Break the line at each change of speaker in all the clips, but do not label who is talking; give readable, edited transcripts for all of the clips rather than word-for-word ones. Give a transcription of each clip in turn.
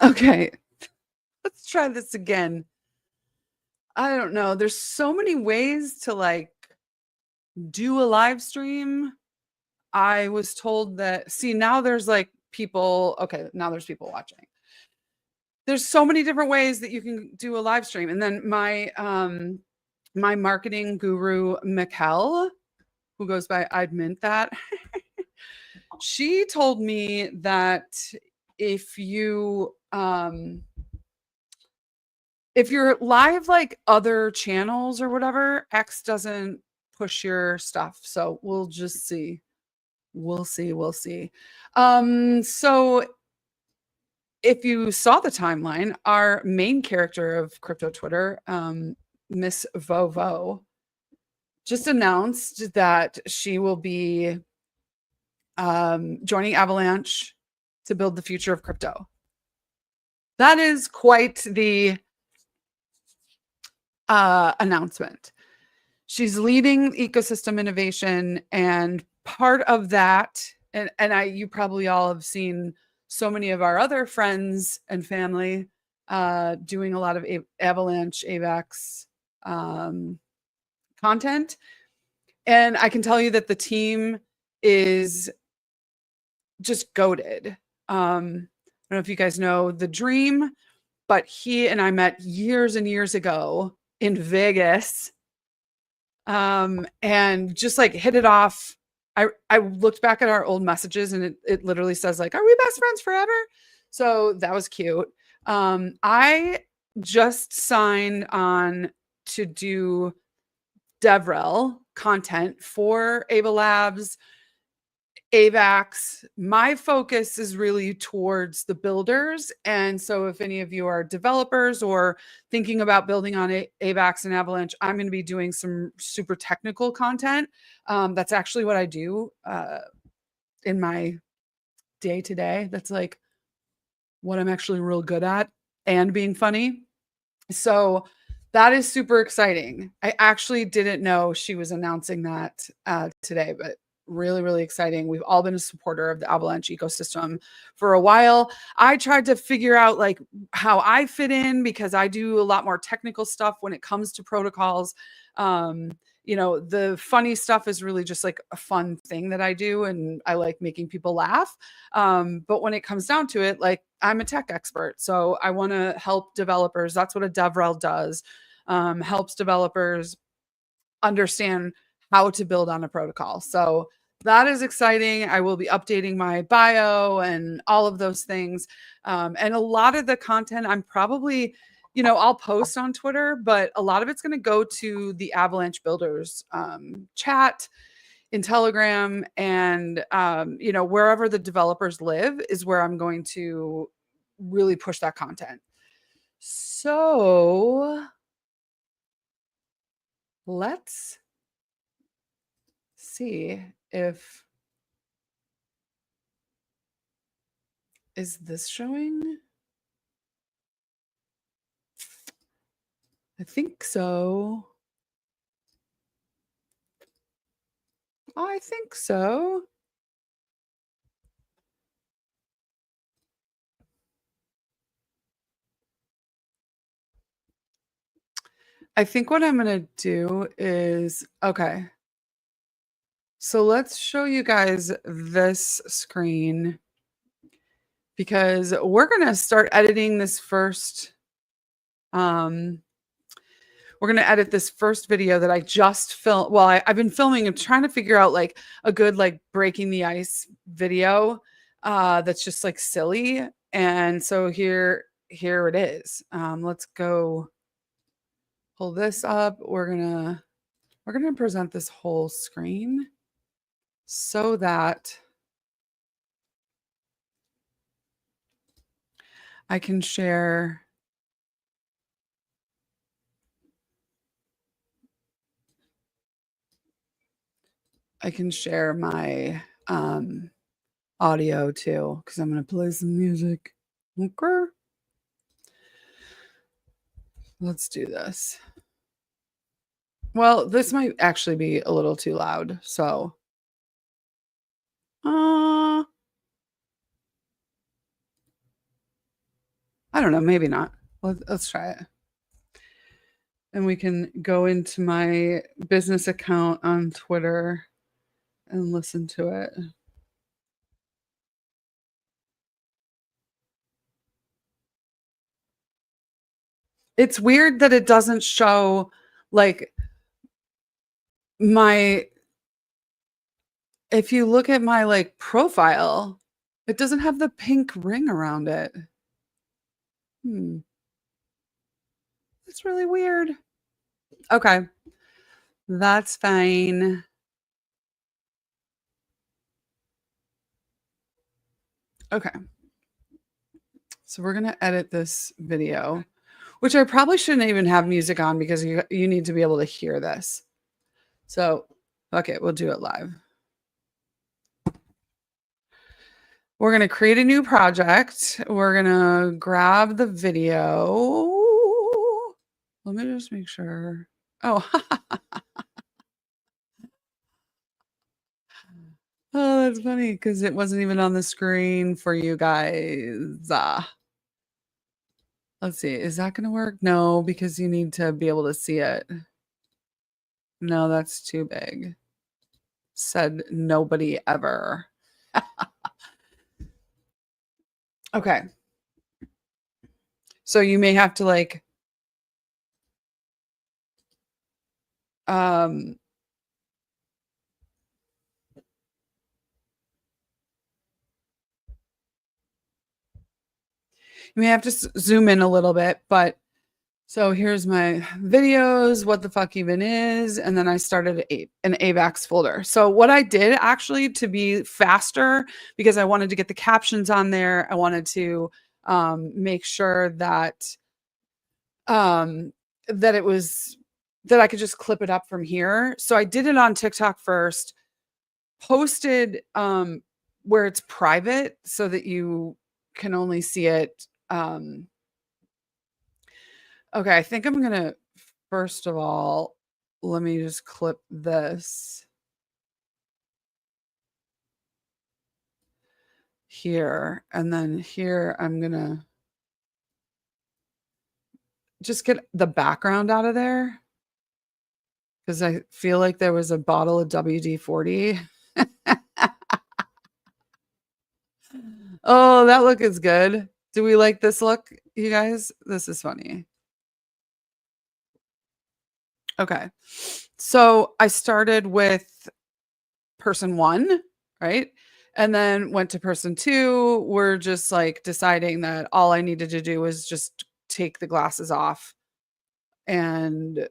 Okay, let's try this again. I don't know. There's so many ways to like do a live stream. I was told that, see, now there's like people, okay, now there's people watching. There's so many different ways that you can do a live stream. And then my marketing guru, Mikkel, who goes by I'd Mint That, she told me that if you if you're live like other channels or whatever, X doesn't push your stuff. So we'll just see. We'll see. We'll see. So if you saw the timeline, our main character of crypto Twitter, Miss Vovo, just announced that she will be joining Avalanche to build the future of crypto. That is quite the announcement. She's leading ecosystem innovation, and part of that, and you probably all have seen so many of our other friends and family doing a lot of Avalanche, Avax content. And I can tell you that the team is just goated. I don't know if you guys know The Dream, but he and I met years and years ago in Vegas, and just like hit it off. I looked back at our old messages, and it literally says like, "Are we best friends forever?" So that was cute. I just signed on to do DevRel content for Ava Labs, Avax. My focus is really towards the builders. And so if any of you are developers or thinking about building on Avax and Avalanche, I'm going to be doing some super technical content. That's actually what I do in my day to day. That's like what I'm actually real good at, and being funny. So that is super exciting. I actually didn't know she was announcing that today, but really, really exciting. We've all been a supporter of the Avalanche ecosystem for a while. I tried to figure out like how I fit in, because I do a lot more technical stuff when it comes to protocols. The funny stuff is really just like a fun thing that I do, and I like making people laugh. But when it comes down to it, like, I'm a tech expert, so I want to help developers. That's what a DevRel does. Helps developers understand how to build on a protocol. So that is exciting. I will be updating my bio and all of those things. And a lot of the content I'm probably, I'll post on Twitter, but a lot of it's going to go to the Avalanche Builders chat in Telegram, and wherever the developers live is where I'm going to really push that content. So let's see if, is this showing? I think so. I think so. I think what I'm going to do is, okay. So let's show you guys this screen, because we're going to start editing this first. We're going to edit this first video that I just filmed. Well, I've been filming and trying to figure out like a good, like, breaking the ice video that's just like silly. And so here it is. Let's go pull this up. We're going to present this whole screen so that I can share. I can share my audio too, because I'm going to play some music. Okay. Let's do this. Well, this might actually be a little too loud, so. I don't know, maybe not. Let's try it. And we can go into my business account on Twitter and listen to it. It's weird that it doesn't show like my if you look at my like profile, it doesn't have the pink ring around it. Hmm. That's really weird. Okay. That's fine. Okay. So we're gonna edit this video, which I probably shouldn't even have music on because you need to be able to hear this. So, okay, we'll do it live. We're gonna create a new project. We're gonna grab the video. Let me just make sure. Oh, oh, that's funny because it wasn't even on the screen for you guys. Let's see. Is that gonna work? No, because you need to be able to see it. No, that's too big. Said nobody ever. Okay. So you may have to like um you may have to zoom in a little bit, but so here's my videos, what the fuck even is, and then I started an Avax folder. So what I did actually to be faster, because I wanted to get the captions on there, I wanted to make sure um, that it was that I could just clip it up from here. So I did it on TikTok first, posted where it's private so that you can only see it. Okay, I think I'm gonna first of all, let me just clip this here, and then here I'm gonna just get the background out of there because I feel like there was a bottle of WD-40. Oh, that look is good. Do we like this look, you guys? This is funny. Okay. So I started with person 1, right? And then went to person 2. We're just like deciding that all I needed to do was just take the glasses off and,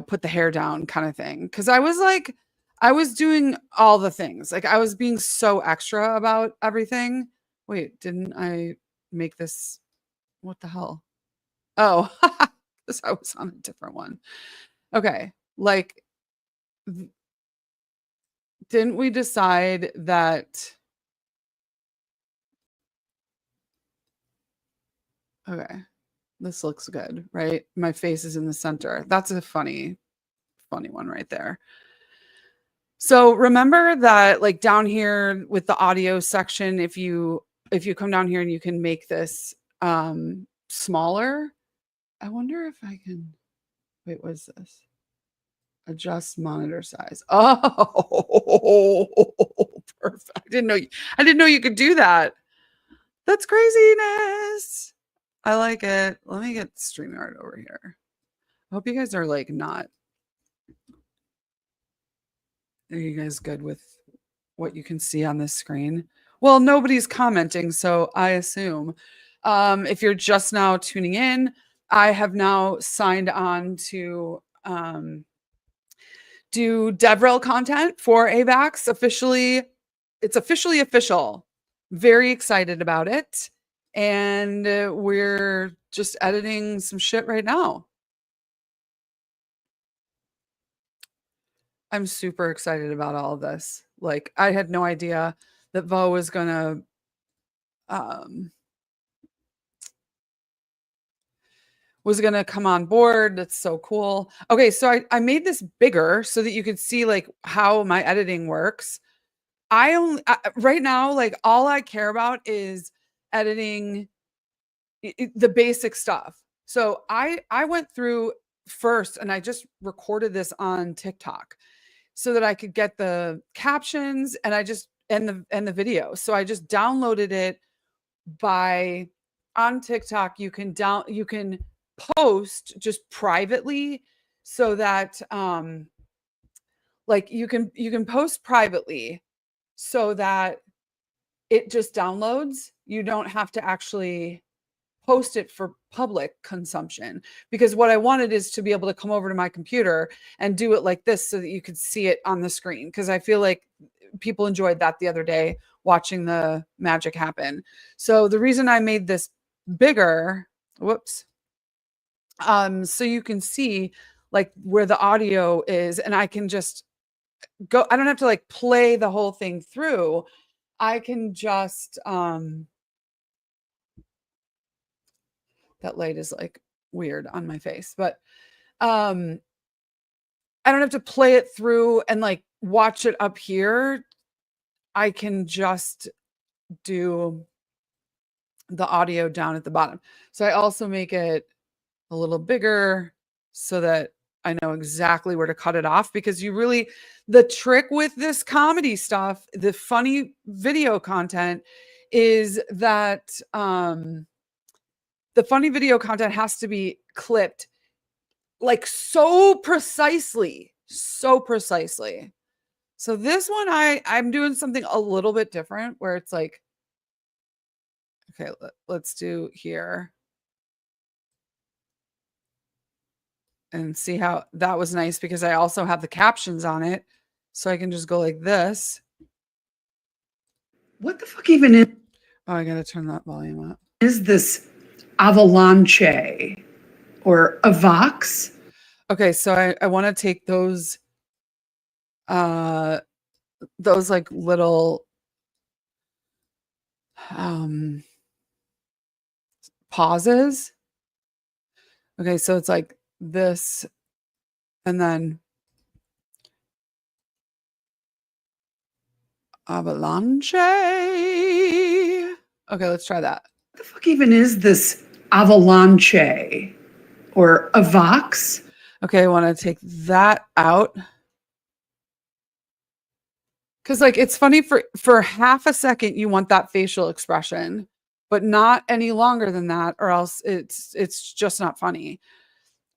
put the hair down kind of thing. Cause I was doing all the things. Like I was being so extra about everything. Wait, didn't I make this? What the hell? Oh, because I was on a different one. Okay. Like, didn't we decide that? Okay. This looks good, right? My face is in the center. That's a funny one right there. So remember that like down here with the audio section, if you come down here and you can make this smaller. I wonder if I can wait, what is this? Adjust monitor size. Oh, perfect. I didn't know you could do that. That's craziness. I like it. Let me get StreamYard over here. I hope you guys are like not. Are you guys good with what you can see on this screen? Well, nobody's commenting, so I assume. If you're just now tuning in, I have now signed on to do DevRel content for Avax officially. It's officially official. Very excited about it. And we're just editing some shit right now. I'm super excited about all of this. Like, I had no idea that Vo was gonna come on board. That's so cool. Okay, so I made this bigger so that you could see like how my editing works. Right now, like all I care about is editing the basic stuff. So I went through first and I just recorded this on TikTok so that I could get the captions and I just and the video. So I just downloaded it by on TikTok. You can post just privately so that like you can post privately so that it just downloads. You don't have to actually post it for public consumption, because what I wanted is to be able to come over to my computer and do it like this so that you could see it on the screen, because I feel like people enjoyed that the other day watching the magic happen. So the reason I made this bigger, whoops, so you can see like where the audio is, and I can just go, I don't have to like play the whole thing through. I can just that light is like weird on my face, but I don't have to play it through and like watch it up here. I can just do the audio down at the bottom. So I also make it a little bigger so that I know exactly where to cut it off, because you really, the trick with this comedy stuff, the funny video content, is that the funny video content has to be clipped like so precisely, so precisely. So this one, I'm doing something a little bit different where it's like, okay, let's do here. And see how that was nice, because I also have the captions on it. So I can just go like this.
What the fuck even is?
Oh, I gotta turn that volume up.
Is this Avalanche or Avax?
Okay, so I want to take those like little pauses. Okay, so it's like this, and then avalanche. Okay, let's try that.
What the fuck even is this Avalanche or Avax?
Okay, I want to take that out. Because like it's funny for half a second you want that facial expression, but not any longer than that, or else it's just not funny.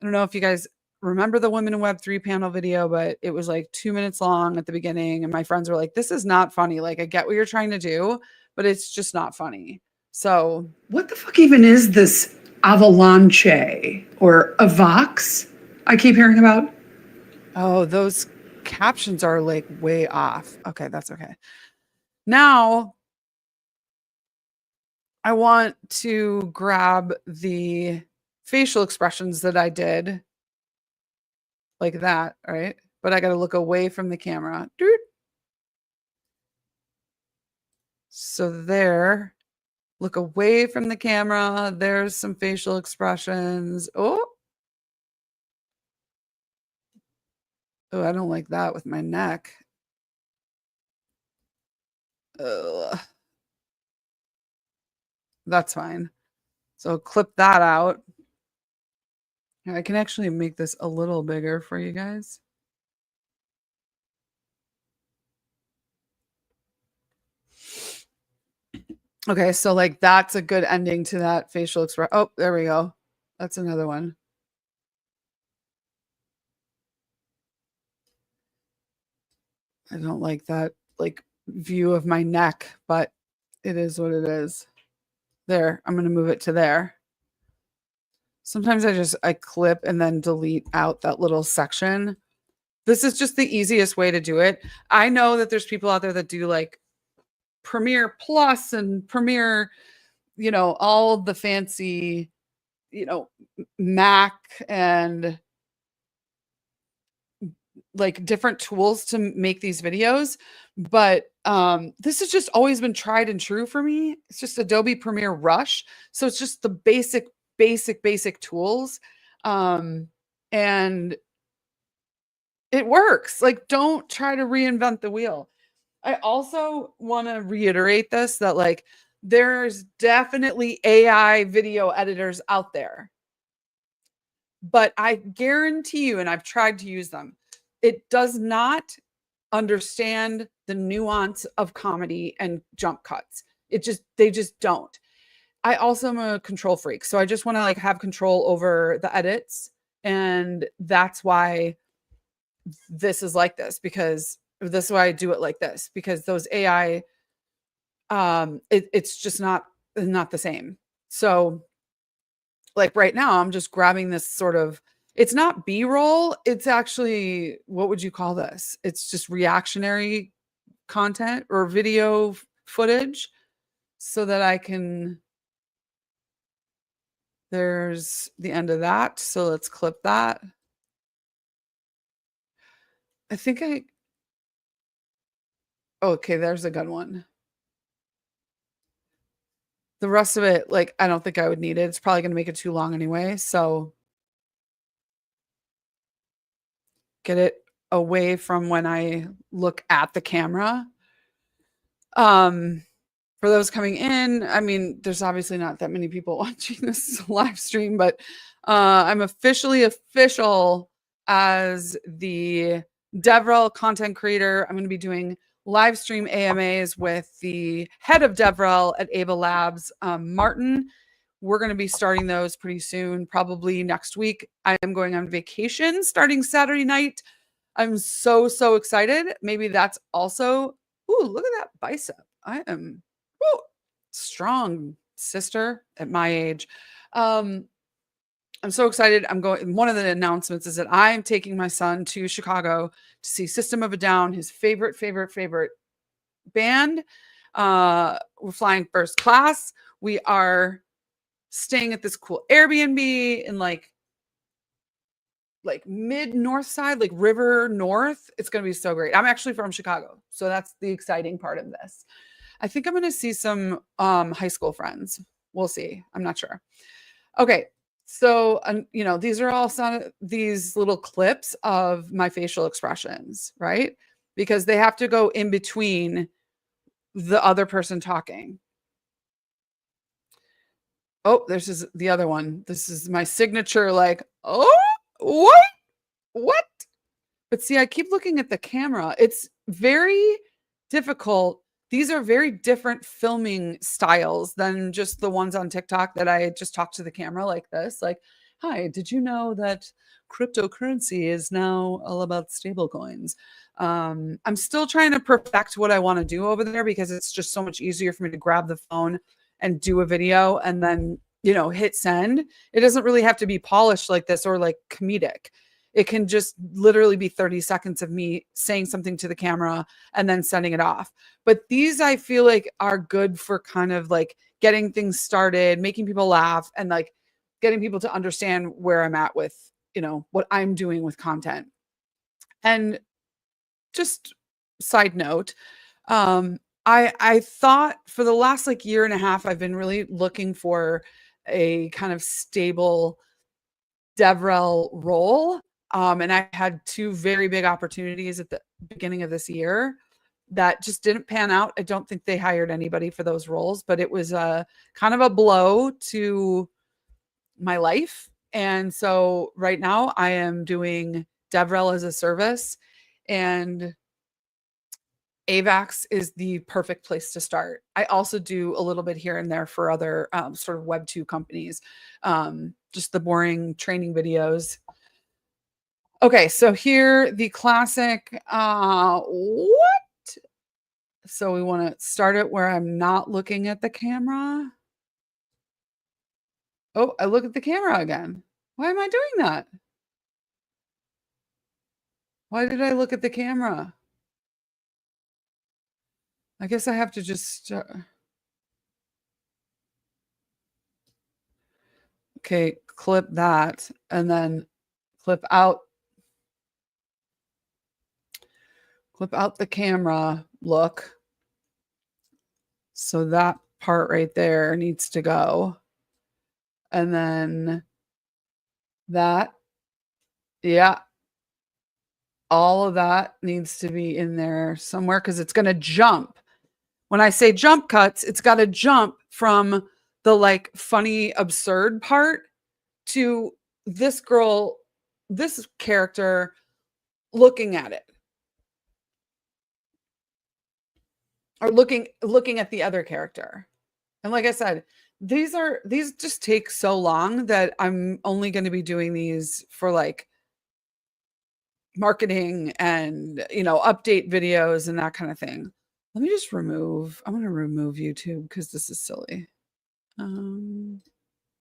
I don't know if you guys remember the Women in Web 3 panel video, but it was like 2 minutes long at the beginning, and my friends were like, "This is not funny. Like, I get what you're trying to do, but it's just not funny." So,
what the fuck even is this Avalanche or Avax I keep hearing about?
oh, those captions are like way off. Okay, that's okay. Now, I want to grab the facial expressions that I did like that, right? But I got to look away from the camera. So there, look away from the camera. There's some facial expressions. Oh, I don't like that with my neck. Ugh. That's fine. So clip that out. I can actually make this a little bigger for you guys. Okay, so like that's a good ending to that facial expression. Oh, there we go. That's another one. I don't like that like view of my neck, but it is what it is. There, I'm going to move it to there. Sometimes I clip and then delete out that little section. This is just the easiest way to do it. I know that there's people out there that do like Premiere Plus and Premiere, you know, all the fancy, you know, Mac and like different tools to make these videos, but this has just always been tried and true for me. It's just Adobe Premiere Rush, so it's just the basic tools, and it works. Like, don't try to reinvent the wheel. I also want to reiterate this, that like There's definitely AI video editors out there. But I guarantee you, and I've tried to use them, it does not understand the nuance of comedy and jump cuts. They just don't. I also am a control freak, so I just want to like have control over the edits, and that's why this is like this, because this is why I do it like this, because those AI it's just not the same. So like right now I'm just grabbing this sort of, it's not B-roll, it's actually, what would you call this? It's just reactionary content or video footage so that I can, there's the end of that. So let's clip that. I think okay, there's a good one. The rest of it, like, I don't think I would need it. It's probably going to make it too long anyway. So get it away from when I look at the camera. For those coming in, I mean, there's obviously not that many people watching this live stream, but I'm official as the DevRel content creator. I'm going to be doing live stream AMAs with the head of DevRel at Ava Labs, Martin. We're going to be starting those pretty soon, probably next week. I am going on vacation starting Saturday night. I'm so excited. Maybe that's also, ooh, look at that bicep. I am strong, sister, at my age. I'm so excited. I'm going. One of the announcements is that I'm taking my son to Chicago to see System of a Down, his favorite band. We're flying first class. We are staying at this cool Airbnb in like mid north side, like River North. It's going to be so great. I'm actually from Chicago, so that's the exciting part of this. I think I'm going to see some high school friends. We'll see. I'm not sure. Okay. So, you know, these are all these little clips of my facial expressions, right? Because they have to go in between the other person talking. Oh, this is the other one. This is my signature, like, oh, what? But see, I keep looking at the camera. It's very difficult. These are very different filming styles than just the ones on TikTok that I just talk to the camera like this. Like, hi, did you know that cryptocurrency is now all about stable coins? I'm still trying to perfect what I want to do over there because it's just so much easier for me to grab the phone and do a video and then, you know, hit send. It doesn't really have to be polished like this or like comedic. It can just literally be 30 seconds of me saying something to the camera and then sending it off. But these I feel like are good for kind of like getting things started, making people laugh, and like getting people to understand where I'm at with, you know, what I'm doing with content. And just side note, I thought for the last like year and a half, I've been really looking for a kind of stable DevRel role. And I had two very big opportunities at the beginning of this year that just didn't pan out. I don't think they hired anybody for those roles, but it was a kind of a blow to my life. And so right now I am doing DevRel as a service, and Avax is the perfect place to start. I also do a little bit here and there for other sort of Web 2 companies, just the boring training videos. Okay, so here the classic, what? So we want to start it where I'm not looking at the camera. Oh, I look at the camera again. Why am I doing that? Why did I look at the camera? I guess I have to just, okay, clip that and then clip out the camera look. So that part right there needs to go. And then that, yeah, all of that needs to be in there somewhere because it's going to jump. When I say jump cuts, it's got to jump from the like funny, absurd part to this girl, this character looking at it or looking at the other character. And like I said, these just take so long that I'm only going to be doing these for like marketing and, update videos and that kind of thing. Let me just I'm going to remove YouTube because this is silly.